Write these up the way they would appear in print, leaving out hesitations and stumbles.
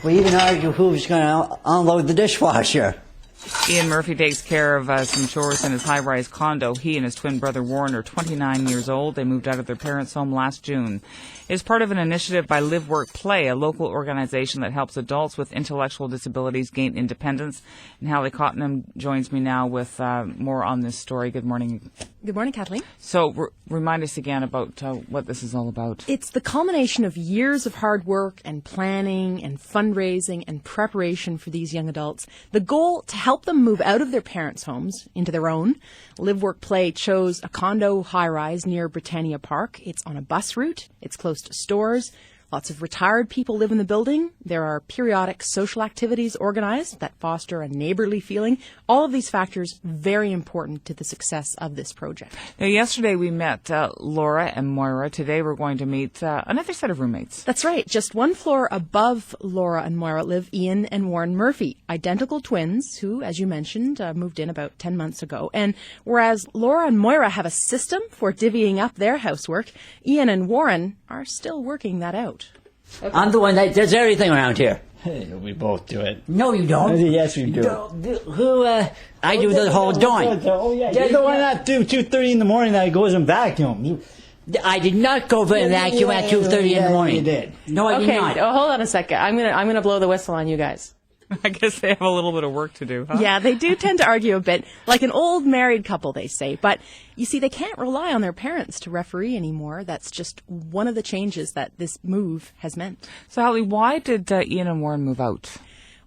We even argue who's going to unload the dishwasher. Ian Murphy takes care of some chores in his high-rise condo. He and his twin brother Warren are 29 years old. They moved out of their parents' home last June. It's part of an initiative by LiveWorkPlay, a local organization that helps adults with intellectual disabilities gain independence. And Hallie Cottenham joins me now with more on this story. Good morning. Good morning, Kathleen. So remind us again about what this is all about. It's the culmination of years of hard work and planning and fundraising and preparation for these young adults. The goal to help them move out of their parents' homes into their own. LiveWorkPlay chose a condo high-rise near Britannia Park. It's on a bus route. It's close to stores. Lots of retired people live in the building. There are periodic social activities organized that foster a neighborly feeling. All of these factors very important to the success of this project. Now, yesterday we met Laura and Moira. Today we're going to meet another set of roommates. That's right. Just one floor above Laura and Moira live Ian and Warren Murphy, identical twins who, as you mentioned, moved in about 10 months ago. And whereas Laura and Moira have a system for divvying up their housework, Ian and Warren are still working that out. Okay. I'm the one that does everything around here. Hey, we both do it. No, you don't. Yes, we do. I do the whole joint. Oh, yeah. You're the one that do 2:30 in the morning that goes and vacuums. I did not go for a vacuum at 2:30 in the morning. You did. No, I did not. Oh, hold on a second. I'm gonna blow the whistle on you guys. I guess they have a little bit of work to do, huh? Yeah, they do tend to argue a bit, like an old married couple, they say. But you see, they can't rely on their parents to referee anymore. That's just one of the changes that this move has meant. So, Hallie, why did Ian and Warren move out?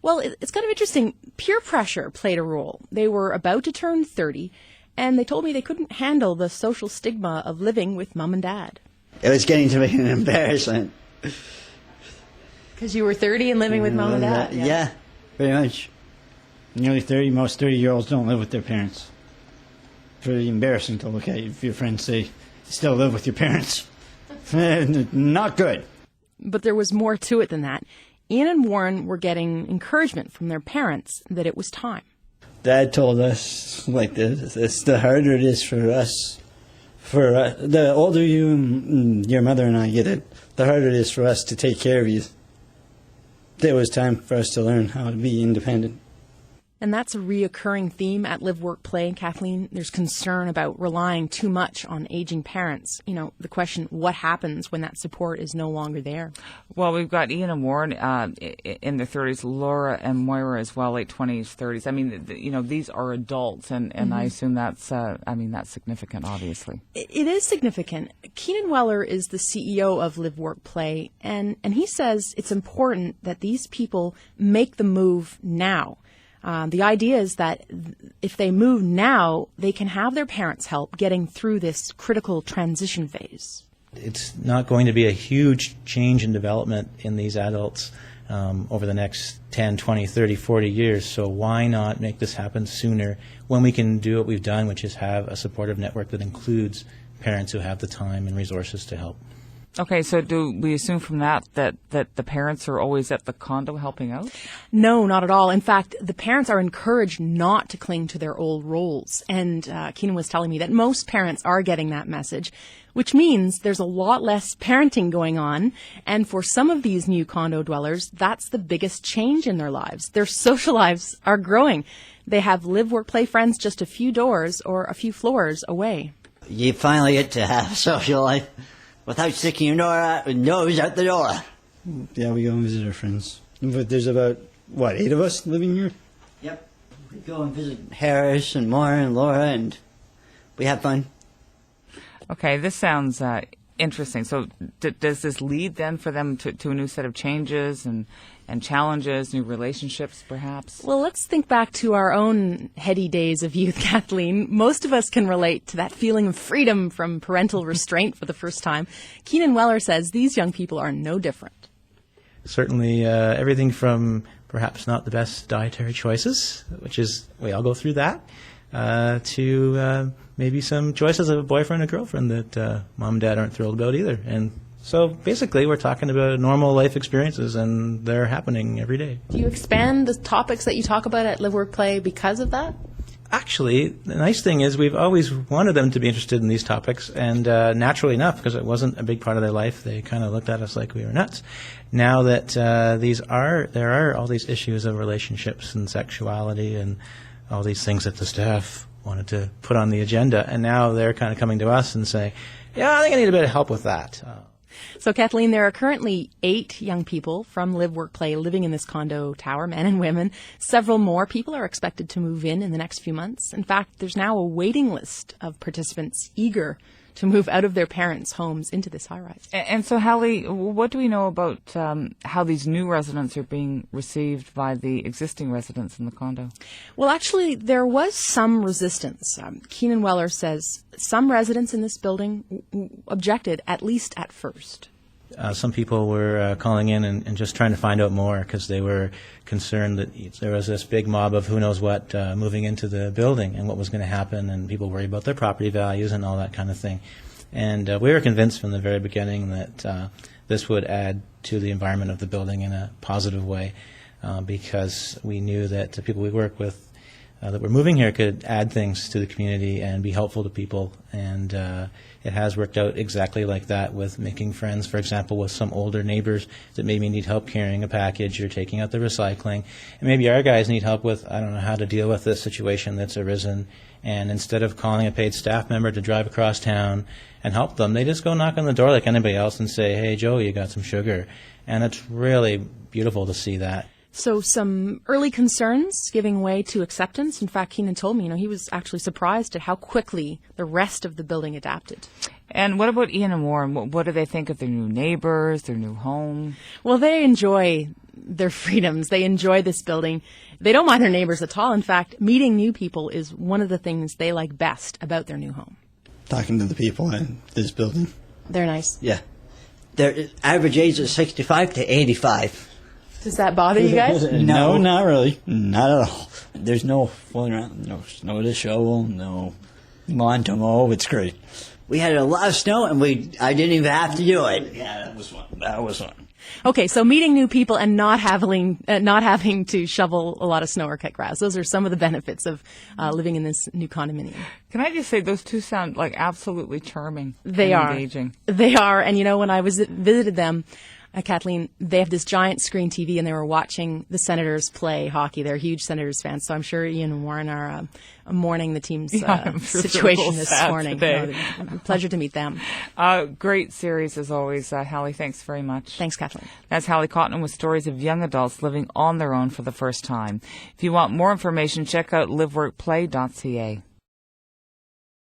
Well, it's kind of interesting. Peer pressure played a role. They were about to turn 30, and they told me they couldn't handle the social stigma of living with mom and dad. It was getting to be an embarrassment. Because you were 30 and living with mom and dad? Yeah. Pretty much. Nearly 30, most 30-year-olds don't live with their parents. It's really embarrassing to look at if your friends say you still live with your parents. Not good. But there was more to it than that. Ian and Warren were getting encouragement from their parents that it was time. Dad told us like this, the harder it is for us, the older you and your mother and I get it, the harder it is for us to take care of you. It was time for us to learn how to be independent. And that's a reoccurring theme at LiveWorkPlay, Kathleen. There's concern about relying too much on aging parents. You know, the question, what happens when that support is no longer there? Well, we've got Ian and Warren in their 30s, Laura and Moira as well, late 20s, 30s. I mean, these are adults, and I assume that's significant, obviously. It is significant. Keenan Weller is the CEO of LiveWorkPlay, and he says it's important that these people make the move now. The idea is that if they move now, they can have their parents' help getting through this critical transition phase. It's not going to be a huge change in development in these adults over the next 10, 20, 30, 40 years. So why not make this happen sooner when we can do what we've done, which is have a supportive network that includes parents who have the time and resources to help. Okay, so do we assume from that the parents are always at the condo helping out? No, not at all. In fact, the parents are encouraged not to cling to their old roles. And Keenan was telling me that most parents are getting that message, which means there's a lot less parenting going on. And for some of these new condo dwellers, that's the biggest change in their lives. Their social lives are growing. They have LiveWorkPlay friends just a few doors or a few floors away. You finally get to have a social life without sticking your nose out the door. Yeah, we go and visit our friends. But there's about, 8 of us living here? Yep. We go and visit Harris and Moira and Laura, and we have fun. Okay, this sounds interesting. So does this lead then for them to a new set of changes and challenges, new relationships perhaps? Well, let's think back to our own heady days of youth, Kathleen. Most of us can relate to that feeling of freedom from parental restraint for the first time. Keenan Weller says these young people are no different. Certainly everything from perhaps not the best dietary choices, which is, we all go through that, to maybe some choices of a boyfriend or girlfriend that mom and dad aren't thrilled about either. And so basically we're talking about normal life experiences, and they're happening every day. Do you expand the topics that you talk about at LiveWorkPlay because of that? Actually, the nice thing is we've always wanted them to be interested in these topics, and naturally enough, because it wasn't a big part of their life, they kind of looked at us like we were nuts. Now that there are all these issues of relationships and sexuality and all these things that the staff wanted to put on the agenda, and now they're kind of coming to us and saying, yeah, I think I need a bit of help with that. So, Kathleen, there are currently 8 young people from LiveWorkPlay living in this condo tower, men and women. Several more people are expected to move in the next few months. In fact, there's now a waiting list of participants eager to move out of their parents' homes into this high-rise. And so, Hallie, what do we know about how these new residents are being received by the existing residents in the condo? Well, actually, there was some resistance. Keenan Weller says some residents in this building objected, at least at first. Some people were calling in and just trying to find out more because they were concerned that there was this big mob of who knows what moving into the building and what was going to happen, and people worried about their property values and all that kind of thing. And we were convinced from the very beginning that this would add to the environment of the building in a positive way because we knew that the people we work with that were moving here could add things to the community and be helpful to people, and it has worked out exactly like that with making friends, for example, with some older neighbors that maybe need help carrying a package or taking out the recycling. And maybe our guys need help with, I don't know, how to deal with this situation that's arisen. And instead of calling a paid staff member to drive across town and help them, they just go knock on the door like anybody else and say, hey, Joe, you got some sugar. And it's really beautiful to see that. So some early concerns giving way to acceptance. In fact, Keenan told me, he was actually surprised at how quickly the rest of the building adapted. And what about Ian and Warren? What do they think of their new neighbors, their new home? Well, they enjoy their freedoms. They enjoy this building. They don't mind their neighbors at all. In fact, meeting new people is one of the things they like best about their new home. Talking to the people in this building. They're nice. Yeah. Their average age is 65 to 85. Does that bother you guys? No, not really. Not at all. There's no fooling around, no snow to shovel, no lawn to mow. It's great. We had a lot of snow, and I didn't even have to do it. Yeah, that was fun. That was fun. Okay, so meeting new people and not having to shovel a lot of snow or cut grass. Those are some of the benefits of living in this new condominium. Can I just say those two sound like absolutely charming. They are. Engaging. They are. And when I visited them, Kathleen, they have this giant screen TV, and they were watching the Senators play hockey. They're huge Senators fans, so I'm sure Ian and Warren are mourning the team's situation this morning. Pleasure to meet them. Great series as always, Hallie. Thanks very much. Thanks, Kathleen. That's Hallie Cotton with stories of young adults living on their own for the first time. If you want more information, check out liveworkplay.ca.